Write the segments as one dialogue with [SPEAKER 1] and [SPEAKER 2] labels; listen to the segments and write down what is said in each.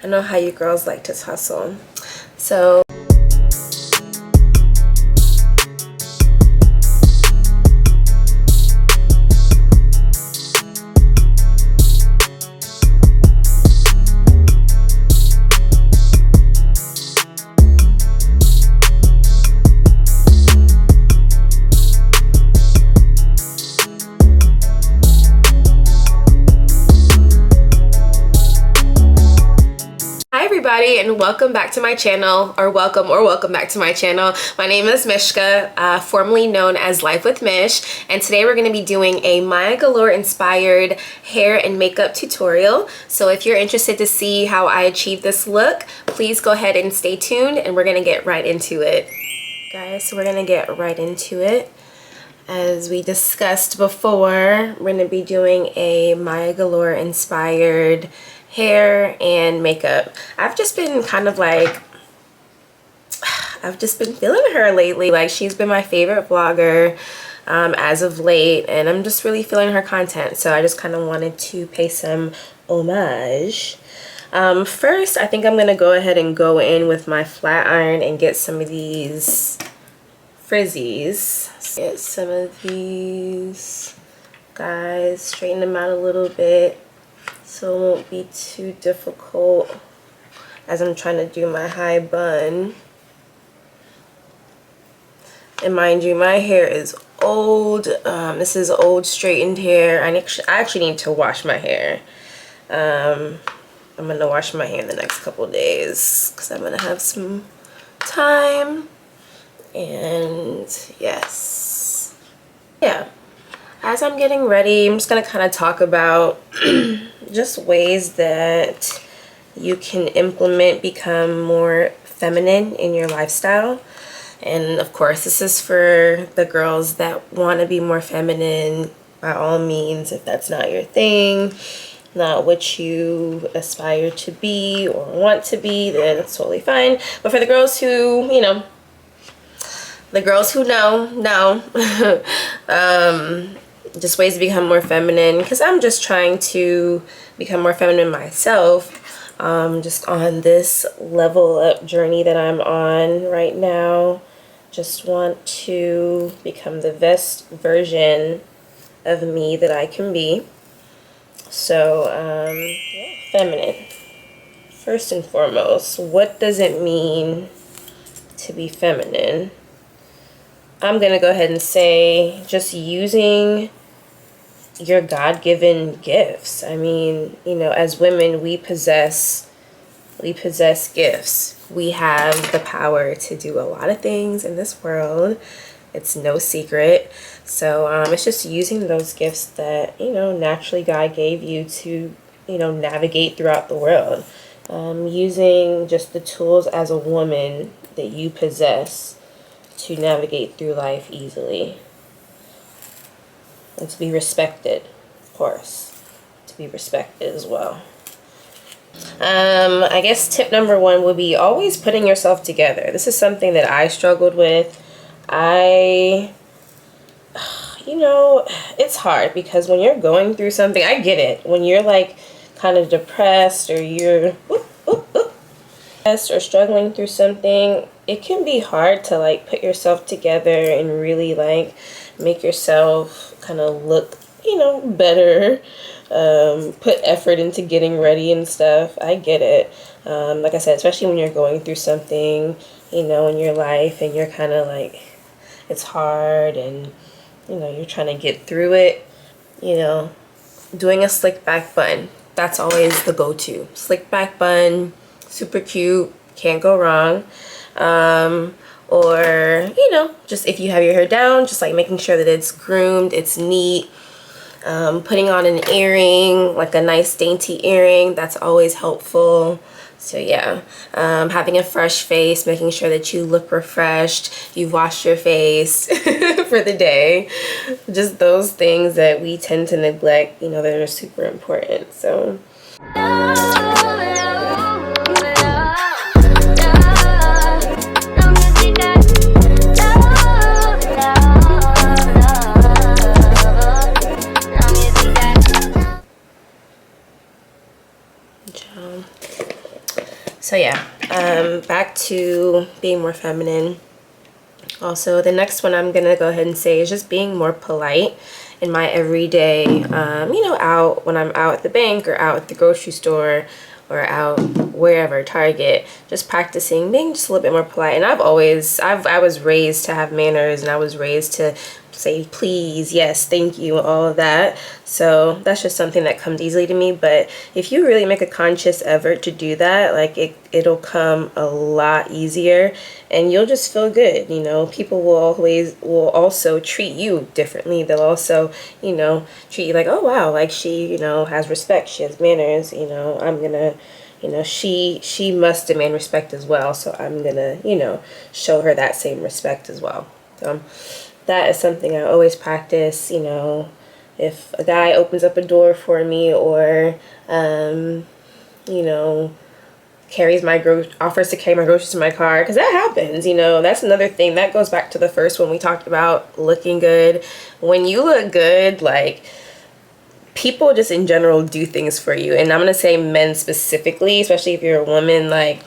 [SPEAKER 1] I know how you girls like to tussle. So and welcome back to my channel, or welcome back to my channel. My name is Mishca, formerly known as Life with Mish, and today we're going to be doing a Maya Galore inspired hair and makeup tutorial. So if you're interested to see how I achieve this look, please go ahead and stay tuned, and we're going to get right into it. Guys, so we're going to get right into it. As we discussed before, we're going to be doing a Maya Galore inspired hair and makeup. I've just been kind of like, I've just been feeling her lately. Like, she's been my favorite vlogger as of late, and I'm just really feeling her content. So I just kind of wanted to pay some homage. First, I think I'm gonna go ahead and go in with my flat iron and get some of these frizzies. Get some of these, guys, straighten them out a little bit so it won't be too difficult as I'm trying to do my high bun. And mind you, my hair is old. This is old straightened hair. I actually need to wash my hair. I'm gonna wash my hair in the next couple days because I'm gonna have some time. And yes, yeah, as I'm getting ready, I'm just gonna kind of talk about just ways that you can become more feminine in your lifestyle. And of course, this is for the girls that want to be more feminine. By all means, if that's not your thing, not what you aspire to be or want to be, then it's totally fine. But for the girls who, you know, the girls who know, just ways to become more feminine, because I'm just trying to become more feminine myself, just on this level up journey that I'm on right now. Just want to become the best version of me that I can be. So yeah, feminine. First and foremost, what does it mean to be feminine? I'm gonna go ahead and say just using your God-given gifts. I mean, you know, as women, we possess gifts. We have the power to do a lot of things in this world. It's no secret. So it's just using those gifts that, you know, naturally God gave you to, you know, navigate throughout the world. Using just the tools as a woman that you possess to navigate through life easily. And to be respected, of course. To be respected as well. I guess tip number one would be always putting yourself together. This is something that I struggled with. You know, it's hard because when you're going through something, I get it. When you're like kind of depressed or you're depressed or struggling through something, it can be hard to like put yourself together and really like make yourself kind of look, you know, better. Put effort into getting ready and stuff. I get it. Like I said, especially when you're going through something, you know, in your life and you're kind of like, it's hard and, you know, you're trying to get through it. You know, doing a slick back bun, that's always the go-to. Slick back bun, super cute, can't go wrong. Or, you know, just if you have your hair down, just like making sure that it's groomed, it's neat. Putting on an earring, like a nice dainty earring, that's always helpful. So yeah, having a fresh face, making sure that you look refreshed, you've washed your face for the day. Just those things that we tend to neglect, you know, that are super important. So So yeah, back to being more feminine. Also, the next one I'm gonna go ahead and say is just being more polite in my everyday, you know, out when I'm out at the bank or out at the grocery store or out wherever, Target, just practicing being just a little bit more polite. And I was raised to have manners, and I was raised to say please, yes, thank you, all of that. So that's just something that comes easily to me. But if you really make a conscious effort to do that, like it'll come a lot easier, and you'll just feel good. You know, people will also treat you differently. They'll also, you know, treat you like, oh wow, like she, you know, has respect, she has manners, you know, I'm gonna, you know, she must demand respect as well, so I'm gonna, you know, show her that same respect as well. So that is something I always practice. You know, if a guy opens up a door for me, or you know, offers to carry my groceries to my car, because that happens. You know, that's another thing that goes back to the first one we talked about, looking good. When you look good, like, people just in general do things for you. And I'm gonna say men specifically, especially if you're a woman. Like,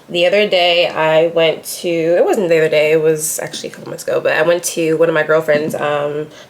[SPEAKER 1] the other day I went to, it wasn't the other day, it was actually a couple months ago, but I went to one of my girlfriend's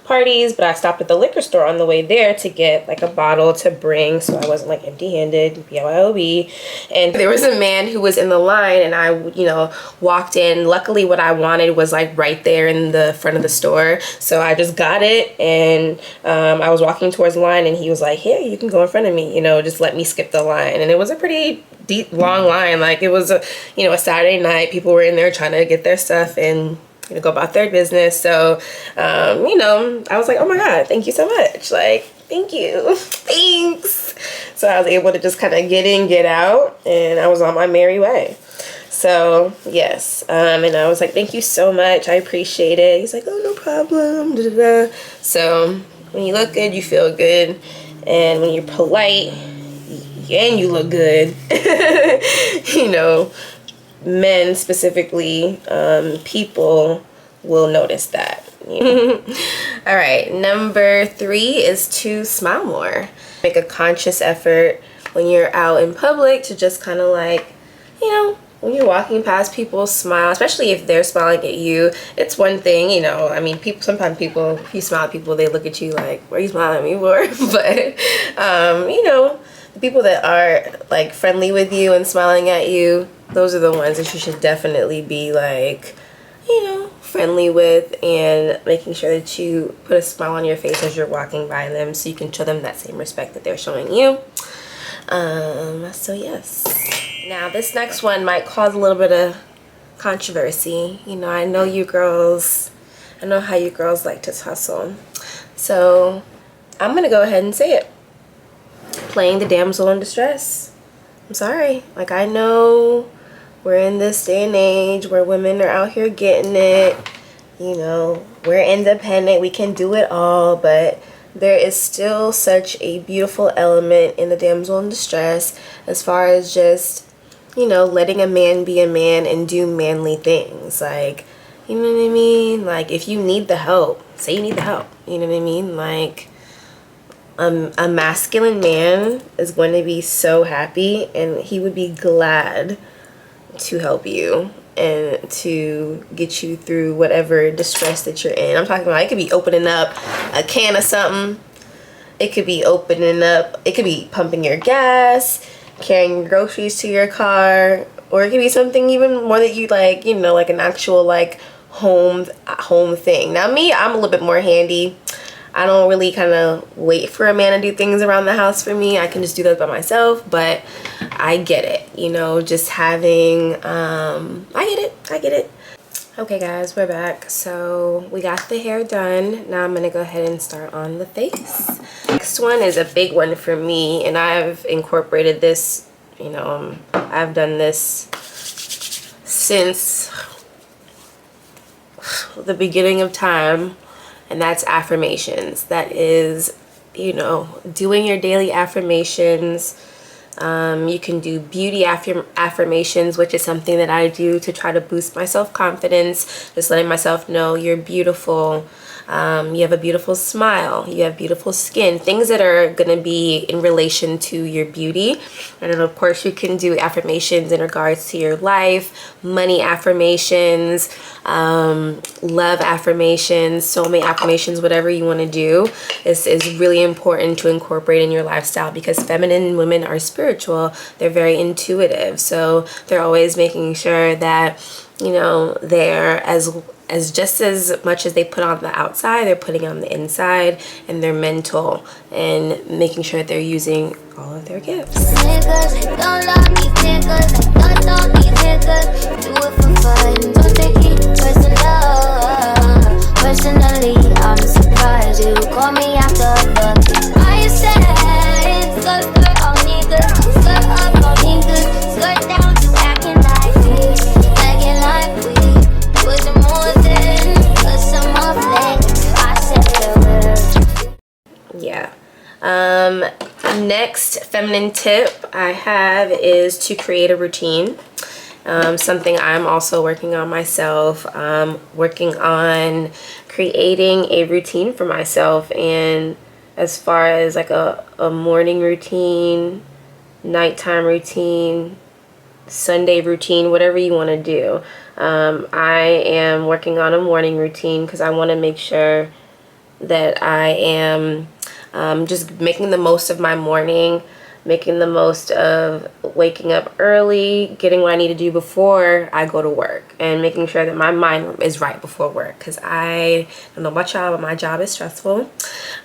[SPEAKER 1] parties, but I stopped at the liquor store on the way there to get like a bottle to bring, so I wasn't like empty-handed, BYOB. And there was a man who was in the line, and I, you know, walked in. Luckily what I wanted was like right there in the front of the store, so I just got it, and I was walking towards the line, and he was like, here, you can go in front of me, you know, just let me skip the line. And it was a pretty deep, long line. Like, it was a, you know, a Saturday night. People were in there trying to get their stuff and, you know, go about their business. So, you know, I was like, oh my God, thank you so much. Like, thank you. Thanks. So I was able to just kind of get in, get out, and I was on my merry way. So, yes. And I was like, thank you so much. I appreciate it. He's like, oh, no problem. Da, da, da. So when you look good, you feel good. And when you're polite, and you look good, you know, men specifically, people will notice that. All right, number 3 is to smile more. Make a conscious effort when you're out in public to just kind of like, you know, when you're walking past people, smile, especially if they're smiling at you. It's one thing, you know, I mean, sometimes people, if you smile at people, they look at you like, what are you smiling at me for? But, you know, the people that are like friendly with you and smiling at you, those are the ones that you should definitely be like, you know, friendly with, and making sure that you put a smile on your face as you're walking by them, so you can show them that same respect that they're showing you. So yes. Now this next one might cause a little bit of controversy. You know, I know how you girls like to tussle. So I'm gonna go ahead and say it. Playing the damsel in distress. I'm sorry. Like, I know we're in this day and age where women are out here getting it. You know, we're independent. We can do it all. But there is still such a beautiful element in the damsel in distress, as far as just, you know, letting a man be a man and do manly things. Like, you know what I mean? Like, if you need the help, say you need the help. You know what I mean? Like, a masculine man is going to be so happy, and he would be glad to help you and to get you through whatever distress that you're in. I'm talking about, it could be opening up a can of something. It could be pumping your gas, carrying your groceries to your car, or it could be something even more that you like, you know, like an actual like home thing. Now me, I'm a little bit more handy. I don't really kind of wait for a man to do things around the house for me. I can just do that by myself, but I get it, you know, just having, I get it. Okay guys, we're back. So we got the hair done. Now I'm gonna go ahead and start on the face. Next one is a big one for me, and I've incorporated this, you know, I've done this since the beginning of time. And that's affirmations. That is, you know, doing your daily affirmations, You can do beauty affirmations, which is something that I do to try to boost my self-confidence, just letting myself know you're beautiful. You have a beautiful smile, you have beautiful skin, things that are going to be in relation to your beauty. And then of course you can do affirmations in regards to your life, money affirmations, love affirmations, soulmate affirmations, whatever you want to do. This is really important to incorporate in your lifestyle because feminine women are spiritual. They're very intuitive. So they're always making sure that, you know, they're as just as much as they put on the outside, they're putting on the inside, and they're mental and making sure that they're using all of their gifts.
[SPEAKER 2] Niggas, don't love me, niggas, don't love me, niggas, do it for fun, don't take it personal. Personally, I'm surprised you call me after the I said, skirt on niggas, skirt up on niggas, skirt down to acting like this, acting like we was more than a summer flex. I said the word.
[SPEAKER 1] Yeah. Next feminine tip I have is to create a routine. Something I'm also working on myself, working on creating a routine for myself, and as far as like a morning routine, nighttime routine, Sunday routine, whatever you want to do. I am working on a morning routine because I want to make sure that I am just making the most of my morning, making the most of waking up early, getting what I need to do before I go to work, and making sure that my mind is right before work, because I don't know about y'all, but my job is stressful.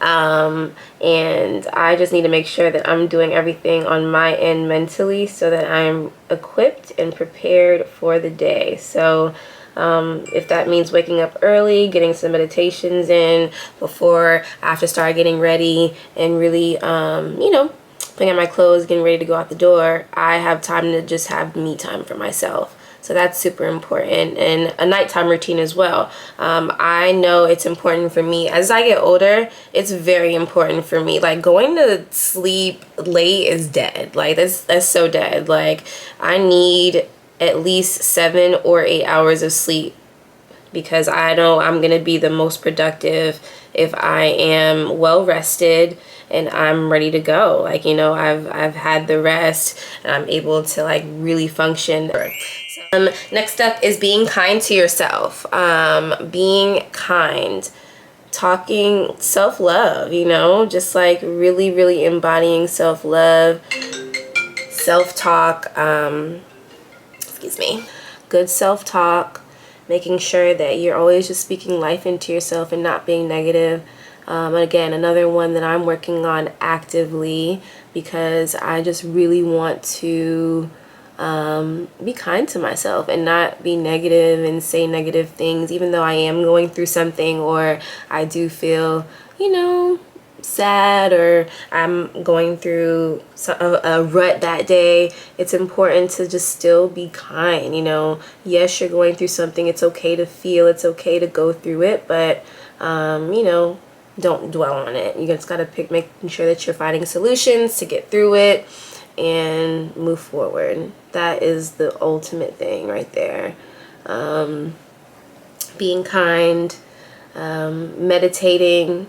[SPEAKER 1] And I just need to make sure that I'm doing everything on my end mentally so that I'm equipped and prepared for the day. So if that means waking up early, getting some meditations in before I have to start getting ready and really, you know, putting on my clothes, getting ready to go out the door, I have time to just have me time for myself. So that's super important. And a nighttime routine as well. I know it's important for me. As I get older, it's very important for me. Like, going to sleep late is dead. Like, that's so dead. Like, I need at least 7 or 8 hours of sleep, because I know I'm gonna be the most productive if I am well rested and I'm ready to go. Like, you know, I've had the rest and I'm able to like really function. Next up is being kind to yourself. Being kind, talking self-love, you know, just like really embodying self-love, self-talk, excuse me, good self-talk, making sure that you're always just speaking life into yourself and not being negative. Again, another one that I'm working on actively, because I just really want to be kind to myself and not be negative and say negative things, even though I am going through something, or I do feel, you know, sad, or I'm going through a rut that day. It's important to just still be kind. You know, yes, you're going through something. It's okay to feel, it's okay to go through it, but you know, don't dwell on it. You just got to making sure that you're finding solutions to get through it and move forward. That is the ultimate thing right there. Being kind, meditating,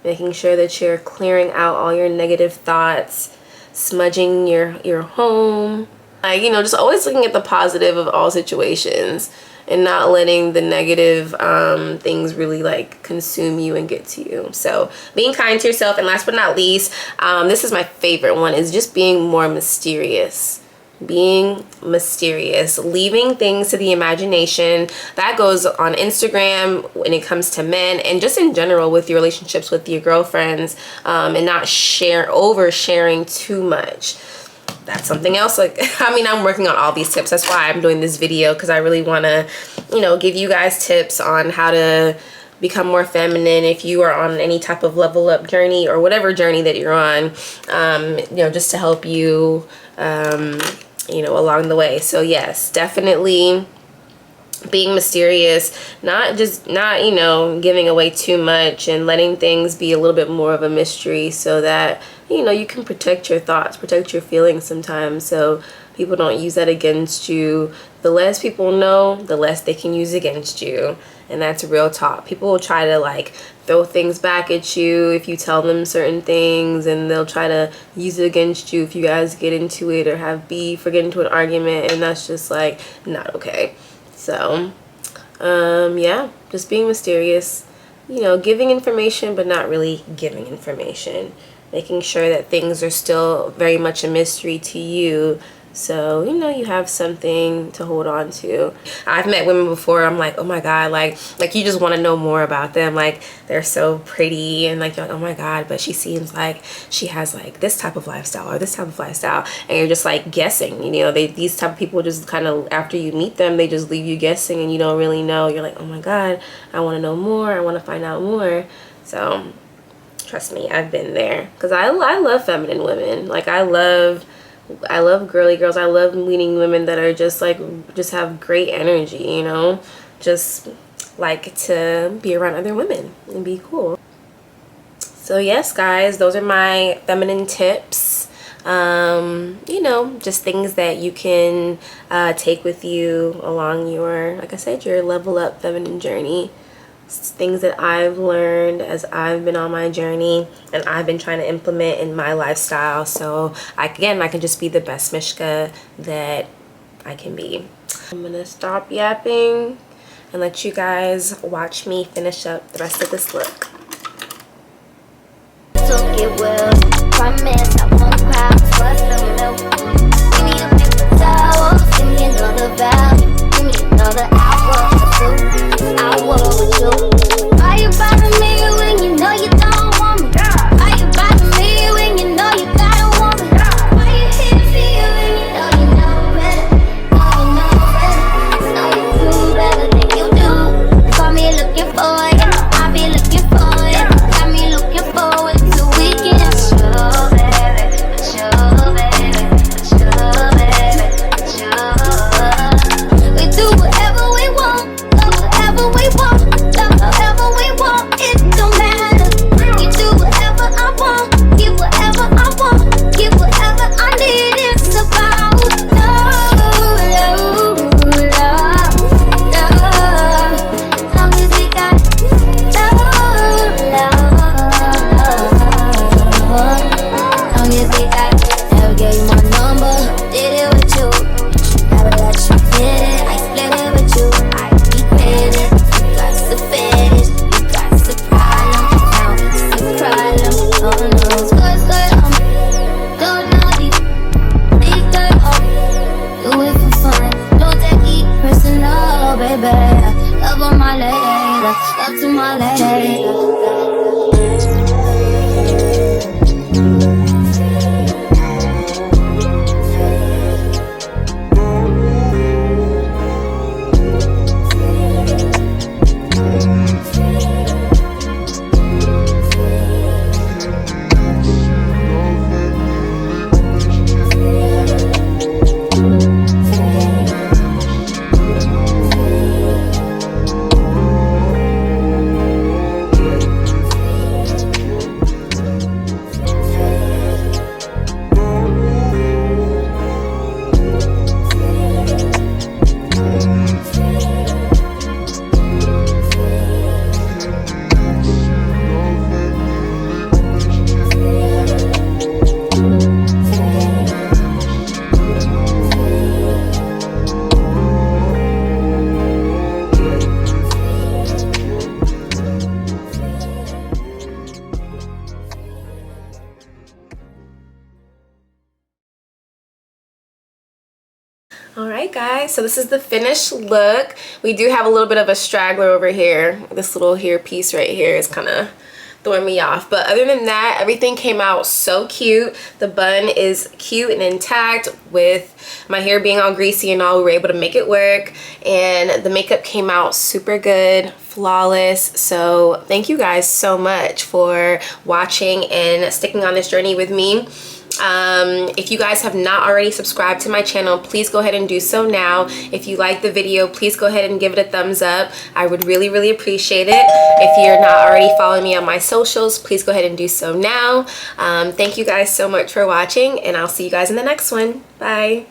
[SPEAKER 1] making sure that you're clearing out all your negative thoughts, smudging your home. Like, you know, just always looking at the positive of all situations and not letting the negative things really like consume you and get to you. So being kind to yourself. And last but not least, this is my favorite one, is just being more mysterious. Being mysterious, leaving things to the imagination. That goes on Instagram when it comes to men, and just in general with your relationships with your girlfriends, and not oversharing too much. That's something else. Like, I mean, I'm working on all these tips. That's why I'm doing this video, because I really want to, you know, give you guys tips on how to become more feminine if you are on any type of level up journey, or whatever journey that you're on, you know, just to help you, you know, along the way. So yes, definitely being mysterious, not, you know, giving away too much, and letting things be a little bit more of a mystery, so that, you know, you can protect your thoughts, protect your feelings sometimes, so people don't use that against you. The less people know, the less they can use against you. And that's real talk. People will try to like throw things back at you if you tell them certain things, and they'll try to use it against you if you guys get into it or have beef or get into an argument, and that's just like not okay. So yeah, just being mysterious, you know, giving information but not really giving information, making sure that things are still very much a mystery to you, so you know you have something to hold on to. I've met women before, I'm like, oh my god, like you just want to know more about them, like they're so pretty, and like you're like, oh my god, but she seems like she has like this type of lifestyle or this type of lifestyle, and you're just like guessing, you know. These type of people just kind of, after you meet them, they just leave you guessing and you don't really know. You're like, oh my god, I want to know more, I want to find out more. So trust me, I've been there, because I love feminine women. Like I love girly girls. I love meeting women that are just like, just have great energy, you know, just like to be around other women and be cool. So yes, guys, those are my feminine tips. You know, just things that you can take with you along your, like I said, your level up feminine journey. Things that I've learned as I've been on my journey and I've been trying to implement in my lifestyle, so I can just be the best Mishca that I can be. I'm gonna stop yapping and let you guys watch me finish up the rest of this look.
[SPEAKER 2] So get well, promise I won't cry for some milk. Give me a paper towel, give me another value, give me another hour or two. I walk with you. Why you bothering me when you know you don't want me? Why you bothering me when you know you gotta want me? Why you hit me when you know better? Know you do better than you do. Call me looking for it, I be looking for it. Got me looking forward to weekend. Sure, baby, sure, baby, sure, baby, sure. We do whatever we want. Whatever we want, love however we want, it don't matter. You do whatever I want, give whatever I want, give whatever I need. It's about love, love, love, love. As long as we got love, love. As long as we got, never gave you my number, did it with you. Never let you get it, I split it with you. You got the fetish, you got the problem. Now it's the problem. Oh no, don't know these do it for fun. Don't take it personal, baby. Love on my lady, love to my lady.
[SPEAKER 1] Alright guys, so this is the finished look. We do have a little bit of a straggler over here. This little hair piece right here is kind of throwing me off, but other than that, everything came out so cute. The bun is cute and intact. With my hair being all greasy and all, we were able to make it work, and the makeup came out super good, flawless. So thank you guys so much for watching and sticking on this journey with me. If you guys have not already subscribed to my channel, please go ahead and do so now. If you like the video, please go ahead and give it a thumbs up. I would really appreciate it. If you're not already following me on my socials, please go ahead and do so now. Thank you guys so much for watching, and I'll see you guys in the next one. Bye.